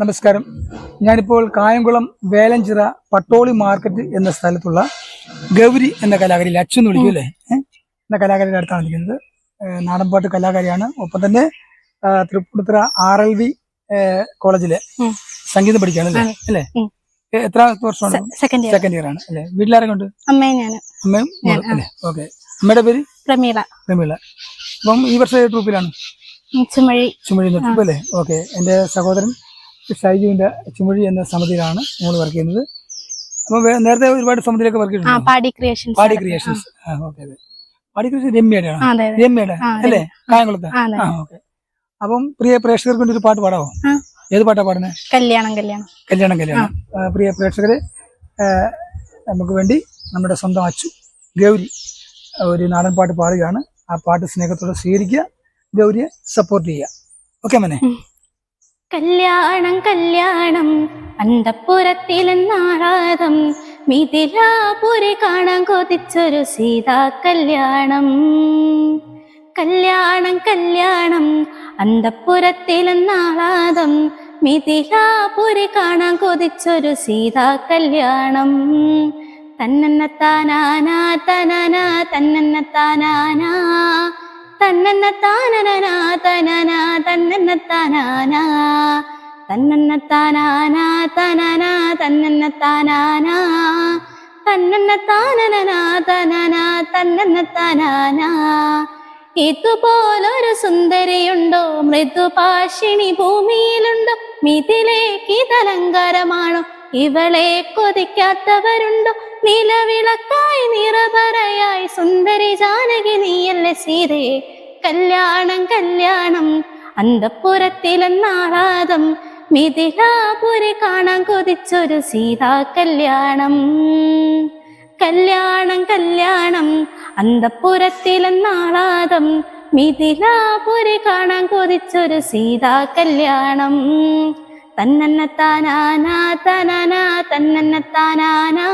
നമസ്കാരം. ഞാനിപ്പോൾ കായംകുളം വേലഞ്ചിറ പട്ടോളി മാർക്കറ്റ് എന്ന സ്ഥലത്തുള്ള ഗൗരി എന്ന കലാകാരി, അച്ചു എന്ന് വിളിക്കും അല്ലേ, എന്ന കലാകാരിയുടെ അടുത്താണ് നിൽക്കുന്നത്. നാടൻപാട്ട് കലാകാരിയാണ്. ഒപ്പം തന്നെ തൃപ്പൂണിത്തുറ RLV കോളേജിലെ സംഗീതം പഠിക്കുകയാണ് അല്ലേ? എത്ര വർഷമാണ്? സെക്കൻഡ് ഇയർ ആണ് അല്ലേ? വീട്ടിലാരൊക്കെ ഉണ്ട്? അമ്മയും അല്ലേ? ഓക്കെ. അമ്മയുടെ പേര് പ്രമീള. അപ്പം ഈ വർഷം ട്രൂപ്പിലാണ് ചുമഴി ട്രൂപ്പ് അല്ലേ? ഓക്കെ. എന്റെ സഹോദരൻ ഷൈജുവിന്റെ ചുമഴി എന്ന സമിതിയിലാണ് നമ്മൾ വർക്ക് ചെയ്യുന്നത്. അപ്പൊ നേരത്തെ ഒരുപാട് സമിതിയിലൊക്കെ വർക്ക് ചെയ്തിട്ടുണ്ട്. പാടി ക്രിയേഷൻസ് രമ്യയുടെ അല്ലേ, കായംകുളത്ത്? ഓക്കെ. അപ്പം പ്രിയ പ്രേക്ഷകർക്ക് വേണ്ടി ഒരു പാട്ട് പാടാവോ? ഏത് പാട്ടാ പാടുന്നത്? കല്യാണം. പ്രിയ പ്രേക്ഷകരെ, നമുക്ക് വേണ്ടി നമ്മുടെ സ്വന്തം അച്ചു ഗൗരി ഒരു നാടൻ പാട്ട് പാടുകയാണ്. ആ പാട്ട് സ്നേഹത്തോടെ സ്വീകരിക്കുക, ഗൗരിയെ സപ്പോർട്ട് ചെയ്യുക. ഓക്കെ മോനെ? കല്യാണം അന്തപ്പുരത്തിലെന്നാറാതം മിഥിലാപുരി കാണാൻ കൊതിച്ചൊരു സീതാ കല്യാണം. കല്യാണം അന്തപ്പുരത്തിലെന്നാറാതം മിഥിലാപുരി കാണാൻ കൊതിച്ചൊരു സീതാ കല്യാണം. തന്നന്നത്താനാനാ തനനാ തന്നന്നത്താനാനാ തന്നന്നത്താനനാ തനനാ തന്നന്നത്താനാനാ തന്നന്നത്താനാനാ തനനാ തന്നന്നത്താനാനാ തന്നന്നത്താനനാ തനനാ തന്നന്നത്താനാനാ. ഇതുപോലൊരു സുന്ദരിയുണ്ടോ, മൃദുപാഷിണി ഭൂമിയിലുണ്ടോ? മിഥിലേക്ക് ഇതലങ്കാരമാണോ, ഇവളെ കൊതിക്കാത്തവരുണ്ടോ? നിലവിളക്കായി നിറപറയായി സുന്ദരി ജാനകി നീയല്ലേ സീതേ. കല്യാണം അന്തപ്പുരത്തിലെന്നാറാതം മിഥിലാപുരി കാണാൻ കൊതിച്ചൊരു സീതാ കല്യാണം. കല്യാണം അന്തപ്പുരത്തിലെന്നാറാതം മിഥിലാപുരി കാണാൻ കൊതിച്ചൊരു സീതാ കല്യാണം. തന്നന്നത്താനാനാ തനനാ തന്നന്നത്താനാനാ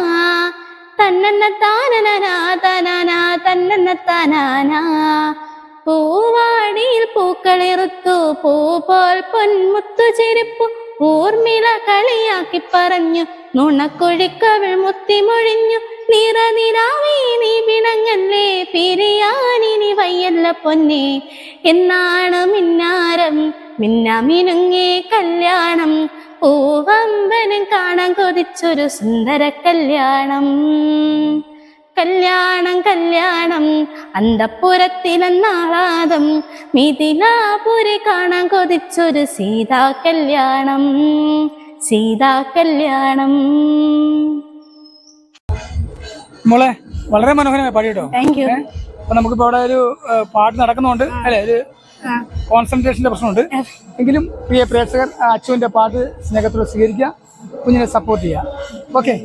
തന്നന്നത്താനനാ തനനാ തന്നന്നത്താനാനാ. പൂവാടിയിൽ പൂക്കളിറുത്തു, പൂ പോൽ പൊന്മുത്തു ചെരുപ്പു ഊർമിള കളിയാക്കി പറഞ്ഞു, നുണക്കൊഴിക്കവൾ മുത്തിമൊഴിഞ്ഞു. നിറനിലാവേ നീ പിണങ്ങല്ലേ, പിരിയാനിനി വയ്യല്ല പൊന്നേ. എന്നാണ് മിന്നാരം മിന്നമിനുങ്ങേ കല്യാണം. പൂവമ്പനം കാണാൻ കൊതിച്ചൊരു സുന്ദര കല്യാണം. കല്യാണം അന്തപ്പുരത്തിലെന്നാറാതം മിഥിലാപുരി കാണാൻ കൊതിച്ചൊരു സീതാ കല്യാണം. മോളെ വളരെ മനോഹരമായി പാടി കേട്ടോ. അപ്പൊ നമുക്കിപ്പോ അവിടെ ഒരു പാട്ട് നടക്കുന്നുണ്ട് അല്ലെ, ഒരു കോൺസെൻട്രേഷന്റെ പ്രശ്നമുണ്ട്. എങ്കിലും പ്രിയ പ്രേക്ഷകർ അച്ചുവിന്റെ പാട്ട് സ്നേഹത്തോടെ സ്വീകരിക്കുക, കുഞ്ഞിനെ സപ്പോർട്ട് ചെയ്യുക. ഓക്കെ.